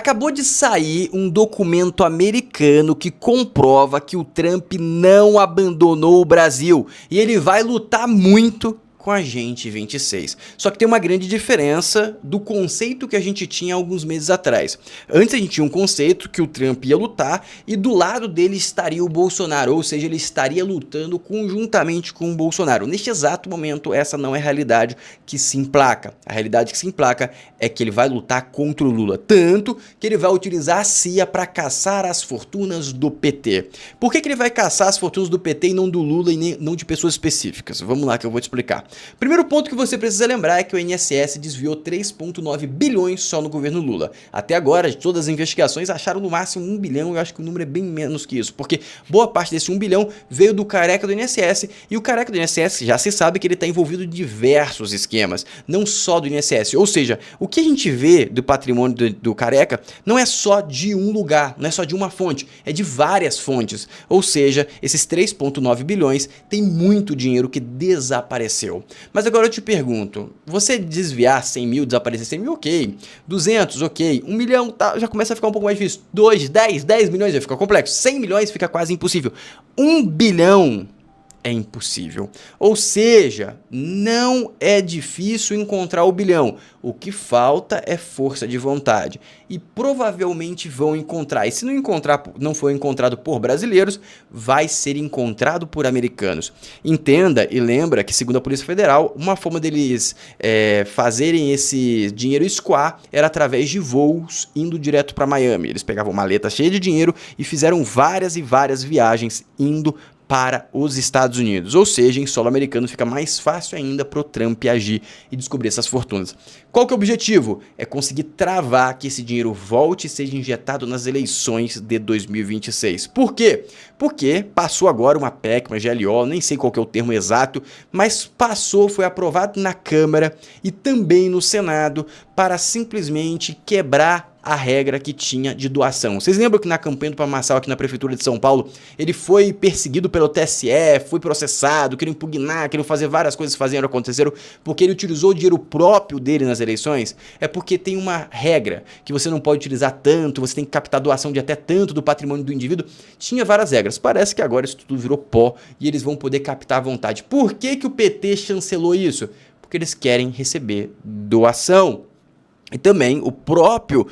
Acabou de sair um documento americano que comprova que o Trump não abandonou o Brasil e ele vai lutar muito com a Agente 26. Só que tem uma grande diferença do conceito que a gente tinha alguns meses atrás. Antes a gente tinha um conceito que o Trump ia lutar e do lado dele estaria o Bolsonaro, ou seja, ele estaria lutando conjuntamente com o Bolsonaro. Neste exato momento, essa não é a realidade que se emplaca. A realidade que se emplaca é que ele vai lutar contra o Lula, tanto que ele vai utilizar a CIA para caçar as fortunas do PT. Por que ele vai caçar as fortunas do PT e não do Lula e não de pessoas específicas? Vamos lá que eu vou te explicar. Primeiro ponto que você precisa lembrar é que o INSS desviou 3,9 bilhões só no governo Lula. Até agora, de todas as investigações, acharam no máximo 1 bilhão, eu acho que o número é bem menos que isso, porque boa parte desse 1 bilhão veio do careca do INSS, e o careca do INSS já se sabe que ele está envolvido em diversos esquemas, não só do INSS, ou seja, o que a gente vê do patrimônio do careca não é só de um lugar, não é só de uma fonte, é de várias fontes, ou seja, esses 3,9 bilhões tem muito dinheiro que desapareceu. Mas agora eu te pergunto, você desviar 100 mil, desaparecer 100 mil, ok. 200, ok. 1 milhão, tá, já começa a ficar um pouco mais difícil. 2, 10 milhões já fica complexo. 100 milhões fica quase impossível. 1 bilhão é impossível. Ou seja, não é difícil encontrar o bilhão. O que falta é força de vontade. E provavelmente vão encontrar. E se não encontrar, não for encontrado por brasileiros, vai ser encontrado por americanos. Entenda e lembra que, segundo a Polícia Federal, uma forma deles fazerem esse dinheiro escoar era através de voos indo direto para Miami. Eles pegavam maleta cheia de dinheiro e fizeram várias e várias viagens indo para os Estados Unidos, ou seja, em solo americano fica mais fácil ainda para o Trump agir e descobrir essas fortunas. Qual que é o objetivo? É conseguir travar que esse dinheiro volte e seja injetado nas eleições de 2026. Por quê? Porque passou agora uma PEC, uma GLO, nem sei qual que é o termo exato, mas passou, foi aprovado na Câmara e também no Senado para simplesmente quebrar a regra que tinha de doação. Vocês lembram que na campanha do Pamassal aqui na Prefeitura de São Paulo, ele foi perseguido pelo TSE, foi processado, queriam impugnar, queriam fazer várias coisas que aconteceram, porque ele utilizou o dinheiro próprio dele nas eleições? É porque tem uma regra, que você não pode utilizar tanto, você tem que captar doação de até tanto do patrimônio do indivíduo. Tinha várias regras. Parece que agora isso tudo virou pó e eles vão poder captar à vontade. Por que que o PT chancelou isso? Porque eles querem receber doação. E também o próprio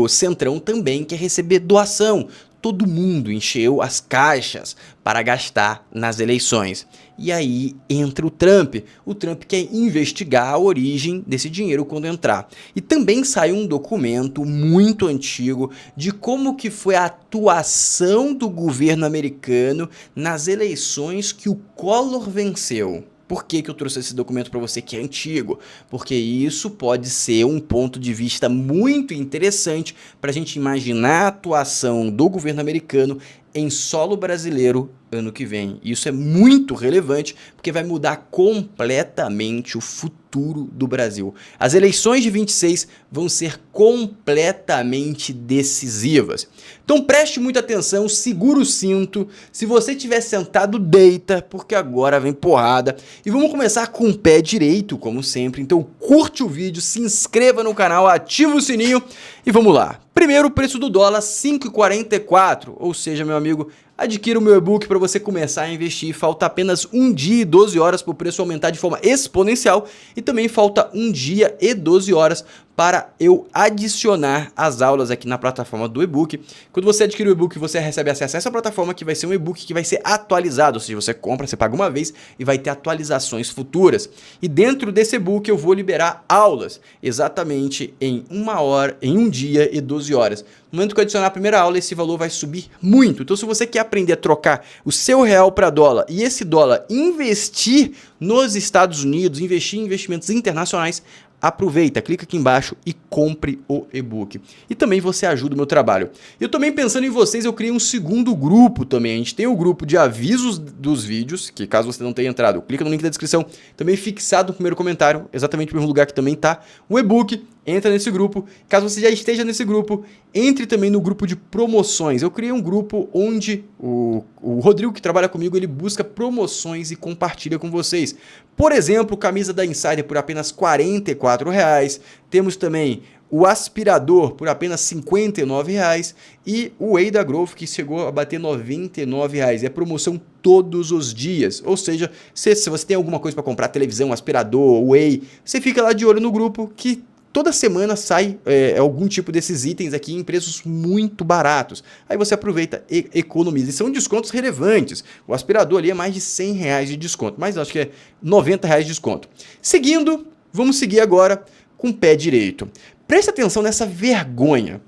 Centrão também quer receber doação. Todo mundo encheu as caixas para gastar nas eleições. E aí entra o Trump. O Trump quer investigar a origem desse dinheiro quando entrar. E também saiu um documento muito antigo de como que foi a atuação do governo americano nas eleições que o Collor venceu. Por que que eu trouxe esse documento para você que é antigo? Porque isso pode ser um ponto de vista muito interessante para a gente imaginar a atuação do governo americano em solo brasileiro ano que vem. Isso é muito relevante porque vai mudar completamente o futuro do Brasil. As eleições de 26 vão ser completamente decisivas. Então preste muita atenção, segura o cinto. Se você estiver sentado, deita, porque agora vem porrada. E vamos começar com o pé direito, como sempre. Então curte o vídeo, se inscreva no canal, ativa o sininho e vamos lá. Primeiro, o preço do dólar, 5,44, ou seja, meu amigo, adquira o meu e-book para você começar a investir. Falta apenas 1 dia e 12 horas para o preço aumentar de forma exponencial e também falta 1 dia e 12 horas para eu adicionar as aulas aqui na plataforma do e-book. Quando você adquire o e-book, você recebe acesso a essa plataforma que vai ser um e-book que vai ser atualizado, ou seja, você compra, você paga uma vez e vai ter atualizações futuras. E dentro desse e-book eu vou liberar aulas exatamente em 1 hora, em 1 dia e 12 horas. No momento que eu adicionar a primeira aula, esse valor vai subir muito. Então, se você quer aprender a trocar o seu real para dólar e esse dólar investir nos Estados Unidos, investir em investimentos internacionais, aproveita, clica aqui embaixo e compre o e-book. E também você ajuda o meu trabalho. Eu também pensando em vocês, eu criei um segundo grupo também. A gente tem o grupo de avisos dos vídeos, que caso você não tenha entrado, clica no link da descrição, também fixado no primeiro comentário, exatamente no mesmo lugar que também tá o e-book. entra nesse grupo. Caso você já esteja nesse grupo, entre também no grupo de promoções. Eu criei um grupo onde o Rodrigo, que trabalha comigo, ele busca promoções e compartilha com vocês. Por exemplo, camisa da Insider por apenas R$ 44,00. Temos também o aspirador por apenas R$ 59,00 e o Whey da Growth, que chegou a bater R$ 99,00. É promoção todos os dias, ou seja, se você tem alguma coisa para comprar, televisão, aspirador, Whey, você fica lá de olho no grupo que toda semana sai algum tipo desses itens aqui em preços muito baratos. Aí você aproveita e economiza. E são descontos relevantes. O aspirador ali é mais de R$ 100 de desconto, mas acho que é R$ 90 de desconto. Seguindo, vamos seguir agora com o pé direito. Preste atenção nessa vergonha.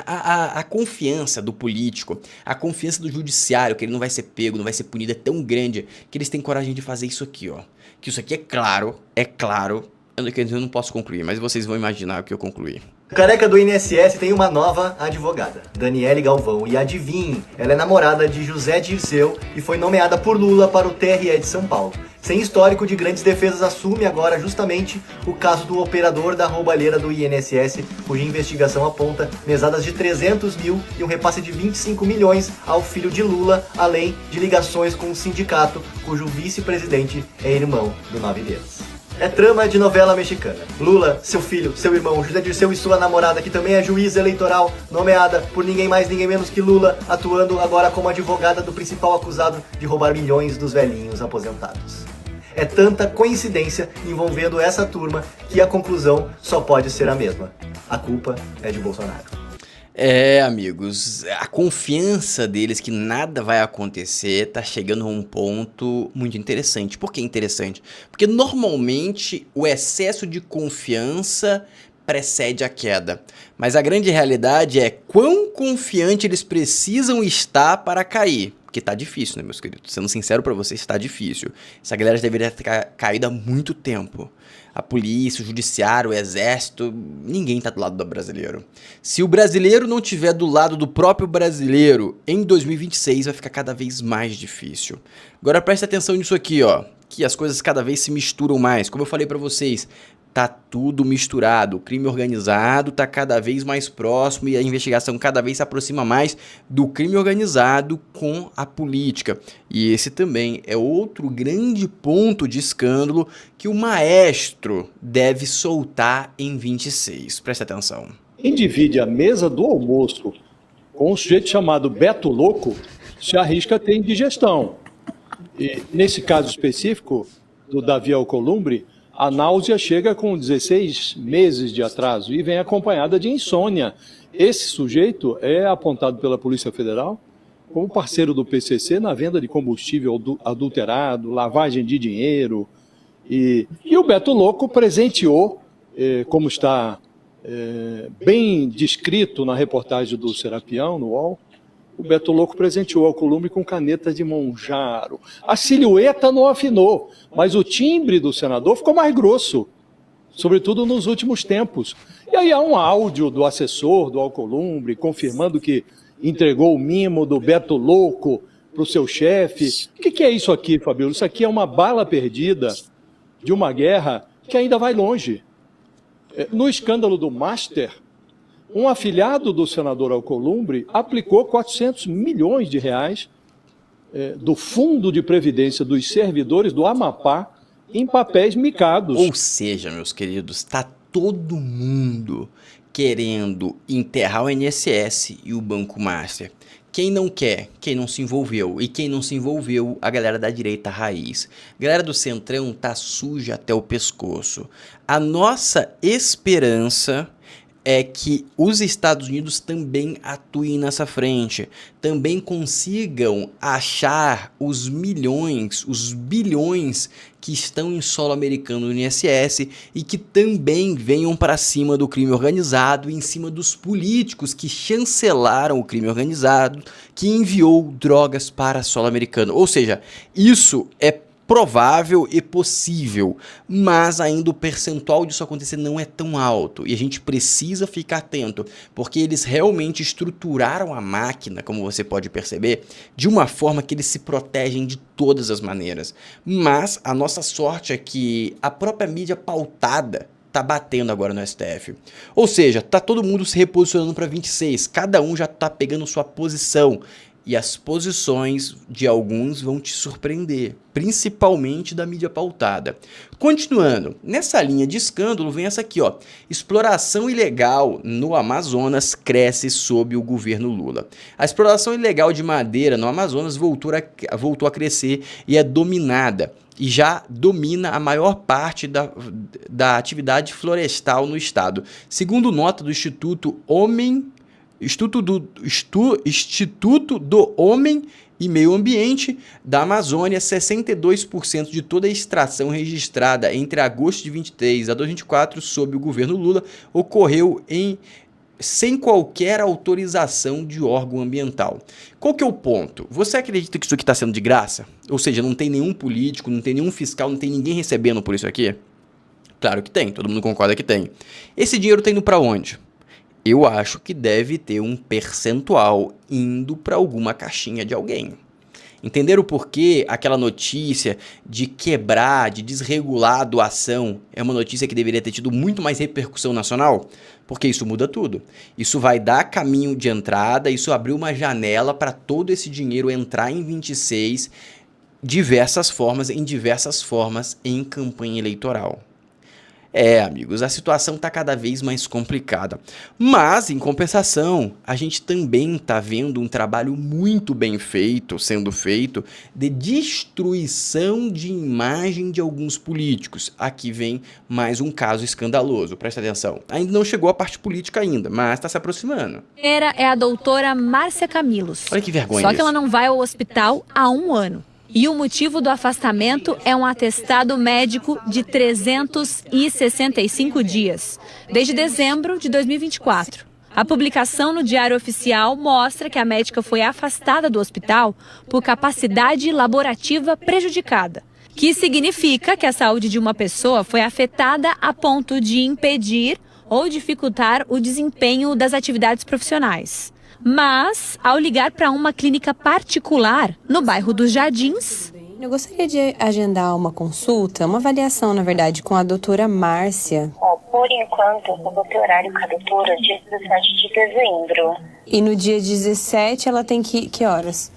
A confiança do político, a confiança do judiciário, que ele não vai ser pego, não vai ser punido, é tão grande que eles têm coragem de fazer isso aqui, ó. Que isso aqui é claro, eu não posso concluir, mas vocês vão imaginar o que eu concluí. Careca do INSS tem uma nova advogada, Daniele Galvão, e adivinhe, ela é namorada de José Dirceu e foi nomeada por Lula para o TRE de São Paulo. Sem histórico de grandes defesas, assume agora justamente o caso do operador da roubalheira do INSS, cuja investigação aponta mesadas de 300 mil e um repasse de 25 milhões ao filho de Lula, além de ligações com um sindicato cujo vice-presidente é irmão do Nove Dedos. É trama de novela mexicana. Lula, seu filho, seu irmão, José Dirceu e sua namorada, que também é juíza eleitoral, nomeada por ninguém mais, ninguém menos que Lula, atuando agora como advogada do principal acusado de roubar milhões dos velhinhos aposentados. É tanta coincidência envolvendo essa turma que a conclusão só pode ser a mesma. A culpa é de Bolsonaro. Amigos, a confiança deles que nada vai acontecer tá chegando a um ponto muito interessante. Por que interessante? Porque normalmente o excesso de confiança precede a queda. Mas a grande realidade é quão confiante eles precisam estar para cair. Porque tá difícil, né, meus queridos? Sendo sincero pra vocês, tá difícil. Essa galera deveria ter caído há muito tempo. A polícia, o judiciário, o exército, ninguém tá do lado do brasileiro. Se o brasileiro não tiver do lado do próprio brasileiro, em 2026 vai ficar cada vez mais difícil. Agora presta atenção nisso aqui, ó, que as coisas cada vez se misturam mais. Como eu falei pra vocês, tá tudo misturado. O crime organizado tá cada vez mais próximo e a investigação cada vez se aproxima mais do crime organizado com a política. E esse também é outro grande ponto de escândalo que o maestro deve soltar em 26. Presta atenção. Quem divide a mesa do almoço com um sujeito chamado Beto Louco se arrisca a ter indigestão. E nesse caso específico do Davi Alcolumbre, a náusea chega com 16 meses de atraso e vem acompanhada de insônia. Esse sujeito é apontado pela Polícia Federal como parceiro do PCC na venda de combustível adulterado, lavagem de dinheiro. E o Beto Louco presenteou, como está bem descrito na reportagem do Serapião, no UOL, o Beto Louco presenteou Alcolumbre com caneta de Monjaro. A silhueta não afinou, mas o timbre do senador ficou mais grosso, sobretudo nos últimos tempos. E aí há um áudio do assessor do Alcolumbre confirmando que entregou o mimo do Beto Louco para o seu chefe. O que é isso aqui, Fabíola? Isso aqui é uma bala perdida de uma guerra que ainda vai longe. No escândalo do Master, um afilhado do senador Alcolumbre aplicou 400 milhões de reais do Fundo de Previdência dos Servidores do Amapá em papéis micados. Ou seja, meus queridos, está todo mundo querendo enterrar o INSS e o Banco Master. Quem não quer, quem não se envolveu. E quem não se envolveu, a galera da direita raiz. A galera do Centrão tá suja até o pescoço. A nossa esperança é que os Estados Unidos também atuem nessa frente, também consigam achar os milhões, os bilhões que estão em solo americano no INSS e que também venham para cima do crime organizado e em cima dos políticos que chancelaram o crime organizado, que enviou drogas para solo americano. Ou seja, isso é provável e possível, mas ainda o percentual disso acontecer não é tão alto e a gente precisa ficar atento, porque eles realmente estruturaram a máquina, como você pode perceber, de uma forma que eles se protegem de todas as maneiras. Mas a nossa sorte é que a própria mídia pautada tá batendo agora no STF. Ou seja, tá todo mundo se reposicionando para 26, cada um já tá pegando sua posição. E as posições de alguns vão te surpreender, principalmente da mídia pautada. Continuando, nessa linha de escândalo vem essa aqui, ó. Exploração ilegal no Amazonas cresce sob o governo Lula. A exploração ilegal de madeira no Amazonas voltou a crescer e é dominada. E já domina a maior parte da atividade florestal no estado. Segundo nota do Instituto do Homem e Meio Ambiente da Amazônia, 62% de toda a extração registrada entre agosto de 23 a 2024 sob o governo Lula ocorreu sem qualquer autorização de órgão ambiental. Qual que é o ponto? Você acredita que isso aqui está sendo de graça? Ou seja, não tem nenhum político, não tem nenhum fiscal, não tem ninguém recebendo por isso aqui? Claro que tem, todo mundo concorda que tem. Esse dinheiro está indo para onde? Eu acho que deve ter um percentual indo para alguma caixinha de alguém. Entenderam por que aquela notícia de quebrar, de desregular a doação é uma notícia que deveria ter tido muito mais repercussão nacional? Porque isso muda tudo. Isso vai dar caminho de entrada, isso abriu uma janela para todo esse dinheiro entrar em 26 em diversas formas em campanha eleitoral. Amigos, a situação está cada vez mais complicada. Mas, em compensação, a gente também está vendo um trabalho muito bem feito, sendo feito, de destruição de imagem de alguns políticos. Aqui vem mais um caso escandaloso, presta atenção. Ainda não chegou a parte política ainda, mas está se aproximando. É a doutora Márcia Camilos. Olha que vergonha. Só que ela não vai ao hospital há 1 ano. E o motivo do afastamento é um atestado médico de 365 dias, desde dezembro de 2024. A publicação no Diário Oficial mostra que a médica foi afastada do hospital por capacidade laborativa prejudicada, que significa que a saúde de uma pessoa foi afetada a ponto de impedir ou dificultar o desempenho das atividades profissionais. Mas, ao ligar para uma clínica particular no bairro dos Jardins... Eu gostaria de agendar uma consulta, uma avaliação, na verdade, com a doutora Márcia. Por enquanto, eu vou ter horário com a doutora dia 17 de dezembro. E no dia 17 ela tem que horas?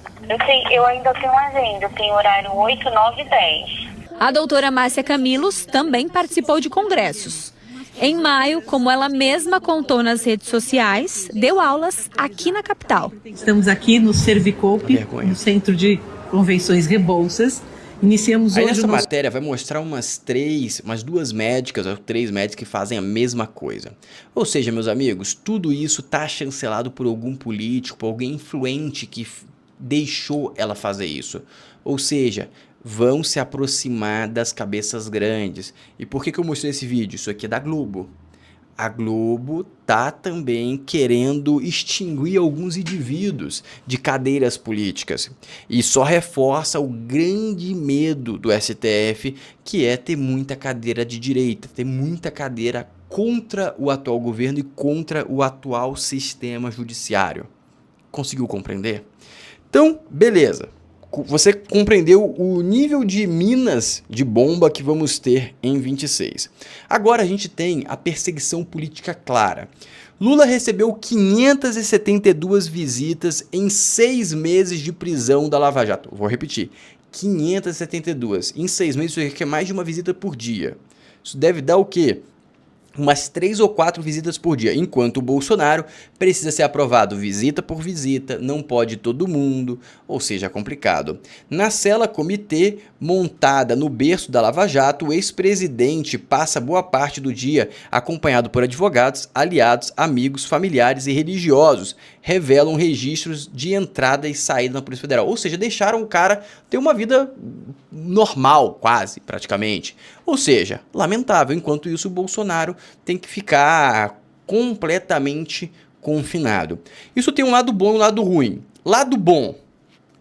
Eu ainda tenho agenda, eu tenho horário 8, 9 e 10. A doutora Márcia Camilos também participou de congressos. Em maio, como ela mesma contou nas redes sociais, deu aulas aqui na capital. Estamos aqui no Servicope, no Centro de Convenções Rebouças. Iniciamos aí hoje nessa matéria vai mostrar umas 2 médicas ou 3 médicos que fazem a mesma coisa. Ou seja, meus amigos, tudo isso está chancelado por algum político, por alguém influente que deixou ela fazer isso. Ou seja, vão se aproximar das cabeças grandes. E por que eu mostrei esse vídeo? Isso aqui é da Globo. A Globo tá também querendo extinguir alguns indivíduos de cadeiras políticas. E só reforça o grande medo do STF, que é ter muita cadeira de direita, ter muita cadeira contra o atual governo e contra o atual sistema judiciário. Conseguiu compreender? Então, beleza. Você compreendeu o nível de minas de bomba que vamos ter em 26. Agora a gente tem a perseguição política clara. Lula recebeu 572 visitas em 6 meses de prisão da Lava Jato. Vou repetir, 572. Em 6 meses isso requer mais de uma visita por dia. Isso deve dar o quê? Umas 3 ou 4 visitas por dia, enquanto o Bolsonaro precisa ser aprovado visita por visita, não pode todo mundo, ou seja, é complicado. Na cela comitê, montada no berço da Lava Jato, o ex-presidente passa boa parte do dia acompanhado por advogados, aliados, amigos, familiares e religiosos, revelam registros de entrada e saída na Polícia Federal. Ou seja, deixaram o cara ter uma vida normal, quase, praticamente. Ou seja, lamentável. Enquanto isso, o Bolsonaro tem que ficar completamente confinado. Isso tem um lado bom e um lado ruim. Lado bom,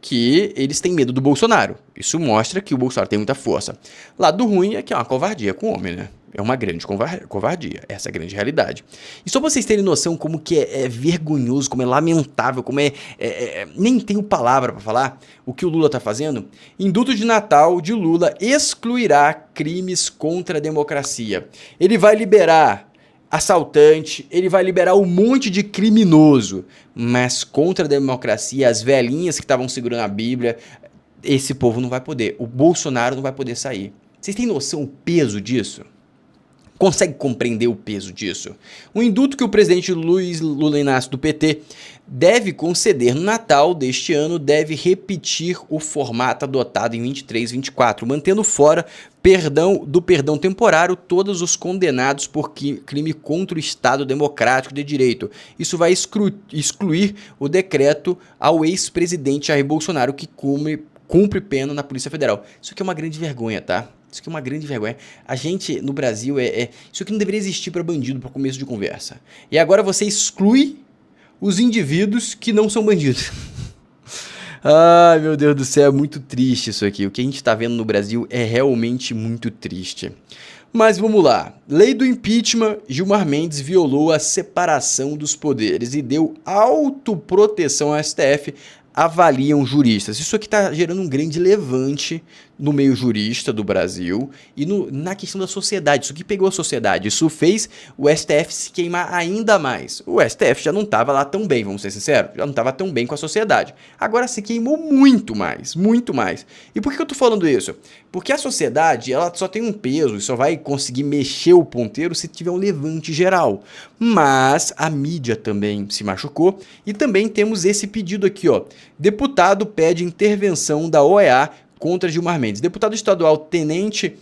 que eles têm medo do Bolsonaro. Isso mostra que o Bolsonaro tem muita força. Lado ruim é que é uma covardia com o homem, né? É uma grande covardia, essa é a grande realidade. E só pra vocês terem noção como que é vergonhoso, como é lamentável, como nem tenho palavra pra falar o que o Lula tá fazendo. Indulto de Natal de Lula excluirá crimes contra a democracia. Ele vai liberar assaltante, ele vai liberar um monte de criminoso, mas contra a democracia, as velhinhas que estavam segurando a Bíblia, esse povo não vai poder, o Bolsonaro não vai poder sair. Vocês têm noção do peso disso? Consegue compreender o peso disso? O indulto que o presidente Luiz Lula Inácio do PT deve conceder no Natal deste ano deve repetir o formato adotado em 23 e 24, mantendo fora do perdão temporário todos os condenados por crime contra o Estado Democrático de Direito. Isso vai excluir o decreto ao ex-presidente Jair Bolsonaro, que cumpre pena na Polícia Federal. Isso aqui é uma grande vergonha, tá? Isso aqui é uma grande vergonha. A gente, no Brasil, isso aqui não deveria existir para bandido, para começo de conversa. E agora você exclui os indivíduos que não são bandidos. Ai, meu Deus do céu, é muito triste isso aqui. O que a gente está vendo no Brasil é realmente muito triste. Mas vamos lá. Lei do impeachment, Gilmar Mendes violou a separação dos poderes e deu autoproteção ao STF, avaliam juristas. Isso aqui está gerando um grande levante no meio jurista do Brasil e na questão da sociedade. Isso aqui pegou a sociedade. Isso fez o STF se queimar ainda mais. O STF já não estava lá tão bem, vamos ser sinceros, já não estava tão bem com a sociedade. Agora se queimou muito mais, muito mais. E por que eu estou falando isso? Porque a sociedade, ela só tem um peso e só vai conseguir mexer o ponteiro se tiver um levante geral. Mas a mídia também se machucou e também temos esse pedido aqui, ó. Deputado pede intervenção da OEA contra Gilmar Mendes. Deputado estadual Tenente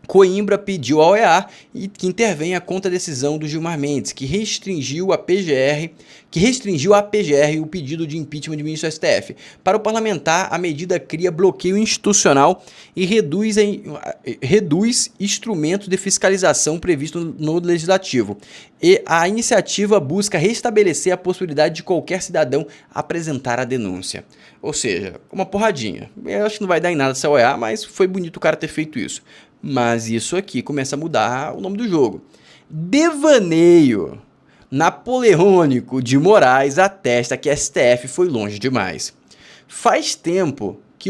Coimbra pediu à OEA que intervenha contra a decisão do Gilmar Mendes, que restringiu a PGR o pedido de impeachment de ministro do STF. Para o parlamentar, a medida cria bloqueio institucional e reduz instrumentos de fiscalização previsto no legislativo. E a iniciativa busca restabelecer a possibilidade de qualquer cidadão apresentar a denúncia. Ou seja, uma porradinha. Eu acho que não vai dar em nada essa OEA, mas foi bonito o cara ter feito isso. Mas isso aqui começa a mudar o nome do jogo. Devaneio napoleônico de Moraes atesta que STF foi longe demais. Faz tempo que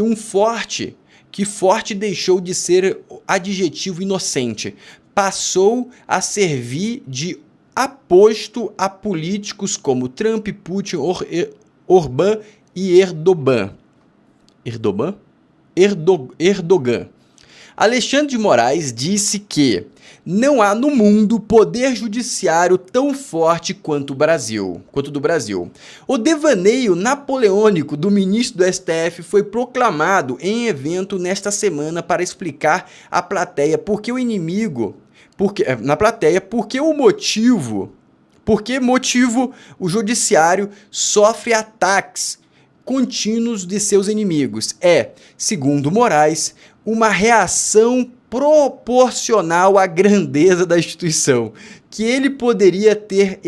forte deixou de ser adjetivo inocente, passou a servir de aposto a políticos como Trump, Putin, Orbán e Erdogan. Alexandre de Moraes disse que não há no mundo poder judiciário tão forte quanto do Brasil. O devaneio napoleônico do ministro do STF foi proclamado em evento nesta semana para explicar à plateia por que o judiciário sofre ataques contínuos de seus inimigos. Segundo Moraes, uma reação proporcional à grandeza da instituição, que ele poderia ter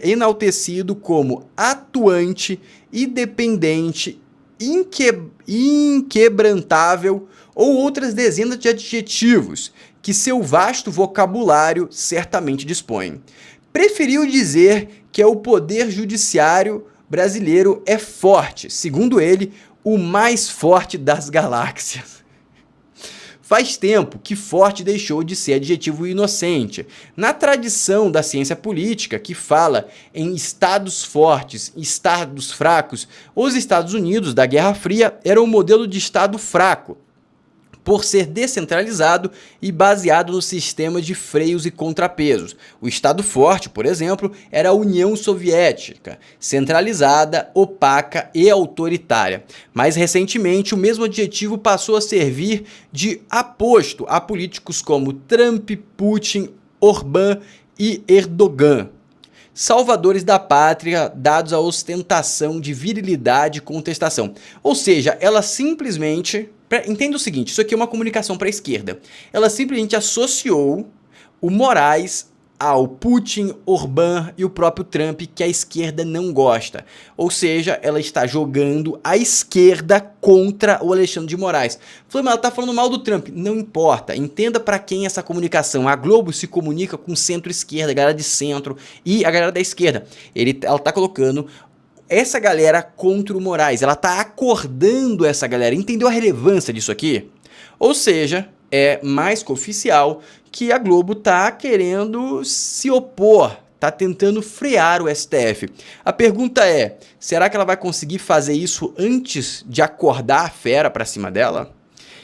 enaltecido como atuante, independente, inquebrantável ou outras dezenas de adjetivos que seu vasto vocabulário certamente dispõe. Preferiu dizer que o poder judiciário brasileiro é forte, segundo ele, o mais forte das galáxias. Faz tempo que forte deixou de ser adjetivo inocente. Na tradição da ciência política, que fala em estados fortes, estados fracos, os Estados Unidos da Guerra Fria eram um modelo de estado fraco, por ser descentralizado e baseado no sistema de freios e contrapesos. O Estado forte, por exemplo, era a União Soviética, centralizada, opaca e autoritária. Mais recentemente, o mesmo adjetivo passou a servir de aposto a políticos como Trump, Putin, Orbán e Erdogan. Salvadores da pátria, dados à ostentação de virilidade e contestação. Ou seja, ela simplesmente... Entenda o seguinte, isso aqui é uma comunicação para a esquerda. Ela simplesmente associou o Moraes ao Putin, Orbán e o próprio Trump, que a esquerda não gosta. Ou seja, ela está jogando a esquerda contra o Alexandre de Moraes. Falei, mas ela está falando mal do Trump. Não importa, entenda para quem essa comunicação. A Globo se comunica com centro-esquerda, a galera de centro e a galera da esquerda. Ela está colocando essa galera contra o Moraes. Ela está acordando essa galera. Entendeu a relevância disso aqui? Ou seja, é mais que oficial que a Globo tá querendo se opor, tá tentando frear o STF. A pergunta é, será que ela vai conseguir fazer isso antes de acordar a fera pra cima dela?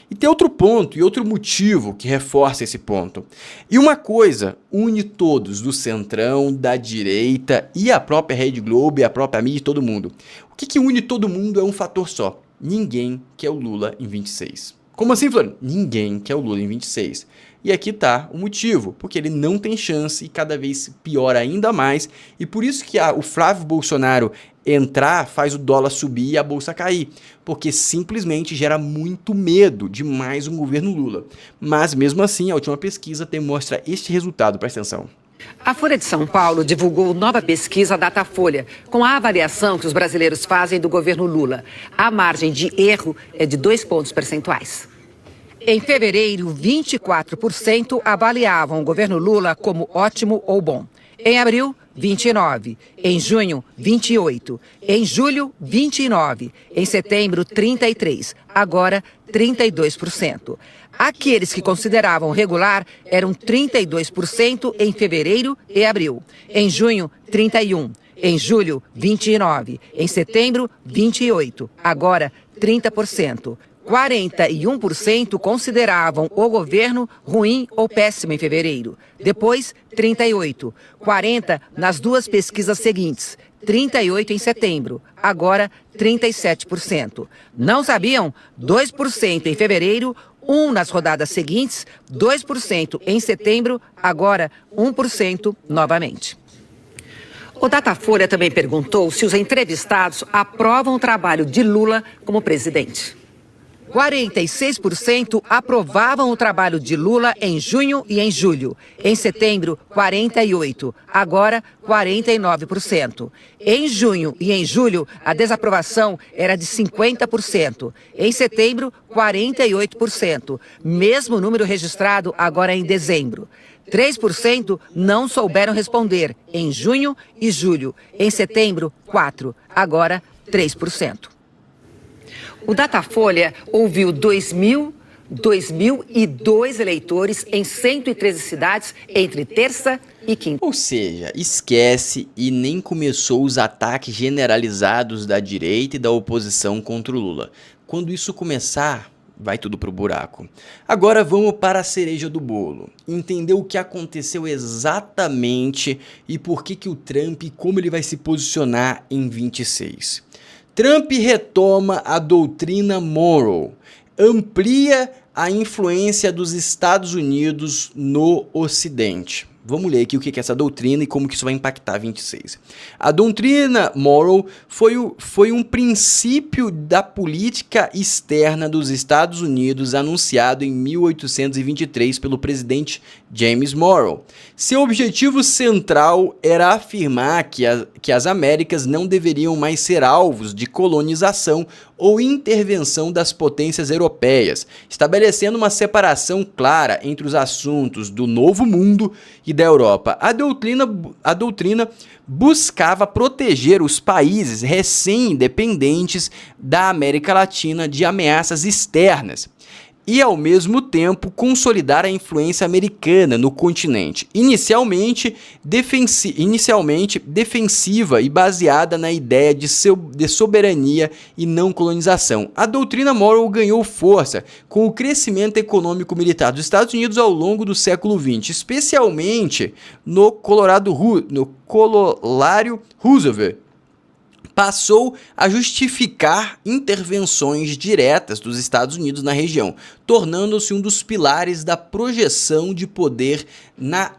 E tem outro ponto e outro motivo que reforça esse ponto. E uma coisa une todos, do centrão, da direita e a própria Rede Globo e a própria mídia e todo mundo. O que une todo mundo é um fator só. Ninguém quer o Lula em 26. Como assim, Floriano? Ninguém quer o Lula em 26. E aqui tá o motivo, porque ele não tem chance e cada vez piora ainda mais. E por isso que o Flávio Bolsonaro entrar faz o dólar subir e a bolsa cair. Porque simplesmente gera muito medo de mais um governo Lula. Mas mesmo assim, a última pesquisa demonstra este resultado. Presta atenção. A Folha de São Paulo divulgou nova pesquisa Datafolha, com a avaliação que os brasileiros fazem do governo Lula. A margem de erro é de 2 pontos percentuais. Em fevereiro, 24% avaliavam o governo Lula como ótimo ou bom. Em abril, 29%. Em junho, 28%. Em julho, 29%. Em setembro, 33%. Agora, 32%. Aqueles que consideravam regular eram 32% em fevereiro e abril. Em junho, 31%. Em julho, 29%. Em setembro, 28%. Agora, 30%. 41% consideravam o governo ruim ou péssimo em fevereiro. Depois, 38%. 40% nas duas pesquisas seguintes. 38% em setembro. Agora, 37%. Não sabiam? 2% em fevereiro, 1% nas rodadas seguintes, 2% em setembro, agora 1% novamente. O Datafolha também perguntou se os entrevistados aprovam o trabalho de Lula como presidente. 46% aprovavam o trabalho de Lula em junho e em julho. Em setembro, 48%. Agora, 49%. Em junho e em julho, a desaprovação era de 50%. Em setembro, 48%. Mesmo número registrado agora em dezembro. 3% não souberam responder em junho e julho. Em setembro, 4%. Agora, 3%. O Datafolha ouviu 2.002 eleitores em 113 cidades entre terça e quinta. Ou seja, esquece e nem começou os ataques generalizados da direita e da oposição contra o Lula. Quando isso começar, vai tudo pro buraco. Agora vamos para a cereja do bolo. Entender o que aconteceu exatamente e por que o Trump e como ele vai se posicionar em 26. Trump retoma a doutrina Monroe, amplia a influência dos Estados Unidos no Ocidente. Vamos ler aqui o que é essa doutrina e como que isso vai impactar 26. A doutrina Monroe foi um princípio da política externa dos Estados Unidos anunciado em 1823 pelo presidente James Monroe. Seu objetivo central era afirmar que as Américas não deveriam mais ser alvos de colonização ou intervenção das potências europeias, estabelecendo uma separação clara entre os assuntos do Novo Mundo e da Europa. A doutrina buscava proteger os países recém-independentes da América Latina de ameaças externas e, ao mesmo tempo, consolidar a influência americana no continente, inicialmente defensiva e baseada na ideia de soberania e não colonização. A doutrina Monroe ganhou força com o crescimento econômico militar dos Estados Unidos ao longo do século XX, especialmente no Corolário Roosevelt, passou a justificar intervenções diretas dos Estados Unidos na região, tornando-se um dos pilares da projeção de poder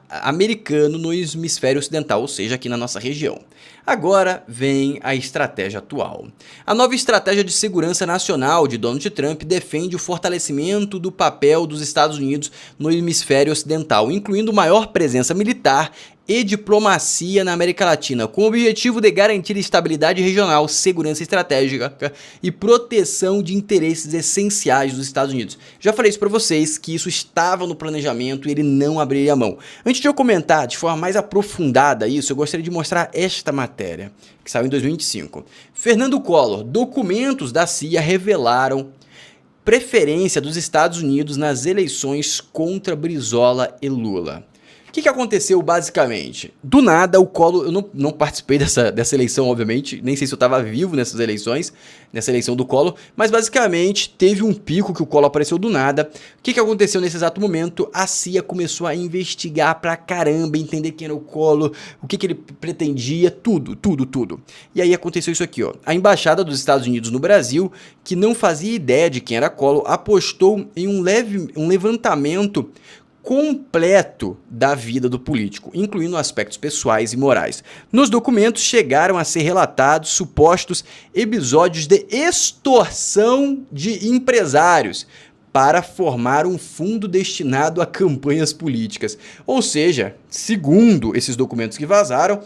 americano no hemisfério ocidental, ou seja, aqui na nossa região. Agora vem a estratégia atual. A nova estratégia de segurança nacional de Donald Trump defende o fortalecimento do papel dos Estados Unidos no hemisfério ocidental, incluindo maior presença militar e diplomacia na América Latina, com o objetivo de garantir estabilidade regional, segurança estratégica e proteção de interesses essenciais dos Estados Unidos. Já falei isso para vocês, que isso estava no planejamento e ele não abriria mão. Antes de eu comentar de forma mais aprofundada isso, eu gostaria de mostrar esta matéria, que saiu em 2025. Fernando Collor, documentos da CIA revelaram preferência dos Estados Unidos nas eleições contra Brizola e Lula. O que aconteceu basicamente? Do nada o Collor, eu não participei dessa eleição obviamente, nem sei se eu estava vivo nessas eleições, nessa eleição do Collor, mas basicamente teve um pico que o Collor apareceu do nada. O que aconteceu nesse exato momento? A CIA começou a investigar pra caramba, entender quem era o Collor, o que ele pretendia, tudo. E aí aconteceu isso aqui, ó. A embaixada dos Estados Unidos no Brasil, que não fazia ideia de quem era Collor, apostou em um levantamento completo da vida do político, incluindo aspectos pessoais e morais. Nos documentos chegaram a ser relatados supostos episódios de extorsão de empresários para formar um fundo destinado a campanhas políticas. Ou seja, segundo esses documentos que vazaram,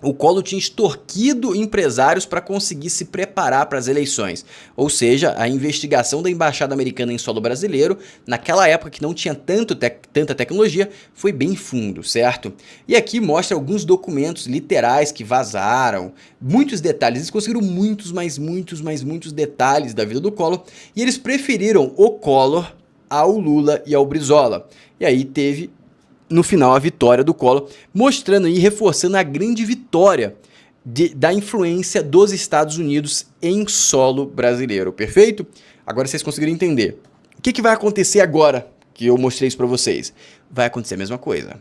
o Collor tinha extorquido empresários para conseguir se preparar para as eleições. Ou seja, a investigação da embaixada americana em solo brasileiro, naquela época que não tinha tanta tecnologia, foi bem fundo, certo? E aqui mostra alguns documentos literais que vazaram, muitos detalhes. Eles conseguiram muitos detalhes da vida do Collor, e eles preferiram o Collor ao Lula e ao Brizola. E aí teve no final a vitória do Collor, mostrando e reforçando a grande vitória da influência dos Estados Unidos em solo brasileiro, perfeito? Agora vocês conseguiram entender. O que vai acontecer agora que eu mostrei isso para vocês? Vai acontecer a mesma coisa.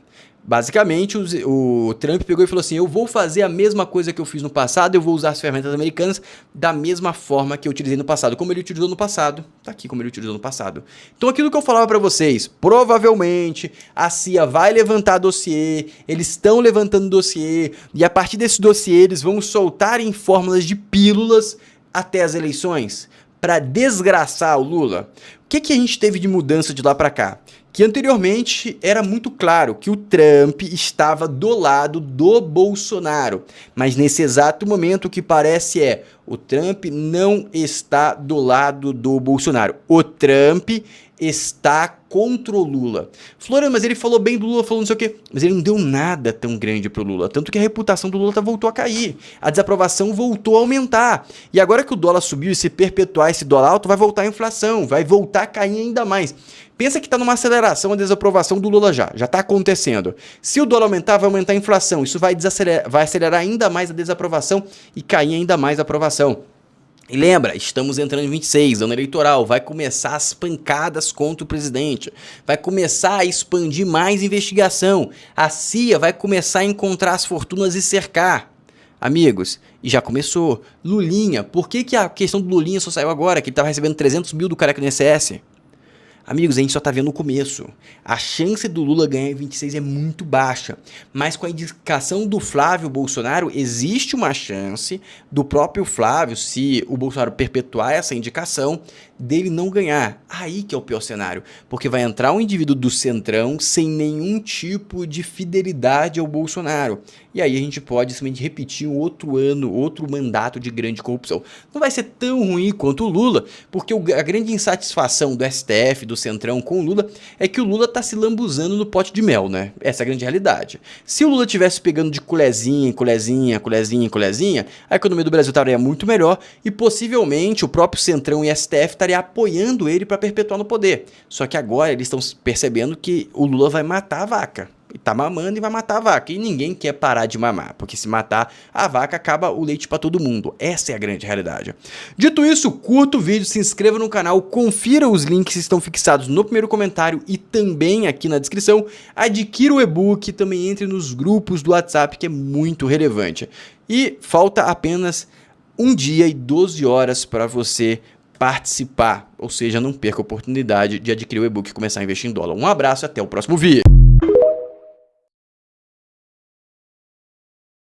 Basicamente, o Trump pegou e falou assim, eu vou fazer a mesma coisa que eu fiz no passado, eu vou usar as ferramentas americanas da mesma forma que eu utilizei no passado. Como ele utilizou no passado, tá aqui como ele utilizou no passado. Então aquilo que eu falava pra vocês, provavelmente a CIA vai levantar dossiê, eles estão levantando dossiê, e a partir desse dossiê eles vão soltar em fórmulas de pílulas até as eleições, para desgraçar o Lula. O que a gente teve de mudança de lá pra cá? Que anteriormente era muito claro que o Trump estava do lado do Bolsonaro, mas nesse exato momento o que parece é, o Trump não está do lado do Bolsonaro, o Trump está contra o Lula. Florian, mas ele falou bem do Lula, falou não sei o quê, mas ele não deu nada tão grande pro Lula, tanto que a reputação do Lula voltou a cair, a desaprovação voltou a aumentar, e agora que o dólar subiu e se perpetuar esse dólar alto, vai voltar a inflação, vai voltar a cair ainda mais. Pensa que está numa aceleração a desaprovação do Lula já está acontecendo. Se o dólar aumentar, vai aumentar a inflação, isso vai acelerar ainda mais a desaprovação e cair ainda mais a aprovação. E lembra, estamos entrando em 26, ano eleitoral, vai começar as pancadas contra o presidente, vai começar a expandir mais investigação, a CIA vai começar a encontrar as fortunas e cercar. Amigos, e já começou. Lulinha, por que a questão do Lulinha só saiu agora, que ele estava recebendo 300 mil do careca do INSS? Amigos, a gente só tá vendo o começo. A chance do Lula ganhar em 26 é muito baixa, mas com a indicação do Flávio Bolsonaro, existe uma chance do próprio Flávio, se o Bolsonaro perpetuar essa indicação, dele não ganhar. Aí que é o pior cenário, porque vai entrar um indivíduo do Centrão sem nenhum tipo de fidelidade ao Bolsonaro. E aí a gente pode simplesmente repetir um outro ano, outro mandato de grande corrupção. Não vai ser tão ruim quanto o Lula, porque a grande insatisfação do STF, do Centrão com o Lula, é que o Lula tá se lambuzando no pote de mel, né? Essa é a grande realidade. Se o Lula tivesse pegando de colherzinha, a economia do Brasil estaria muito melhor e possivelmente o próprio Centrão e STF estaria apoiando ele para perpetuar no poder. Só que agora eles estão percebendo que o Lula vai matar a vaca. E tá mamando e vai matar a vaca. E ninguém quer parar de mamar, porque se matar a vaca, acaba o leite para todo mundo. Essa é a grande realidade. Dito isso, curta o vídeo, se inscreva no canal, confira os links que estão fixados no primeiro comentário e também aqui na descrição. Adquira o e-book e também entre nos grupos do WhatsApp, que é muito relevante. E falta apenas 1 dia e 12 horas para você participar, ou seja, não perca a oportunidade de adquirir o e-book e começar a investir em dólar. Um abraço e até o próximo vídeo.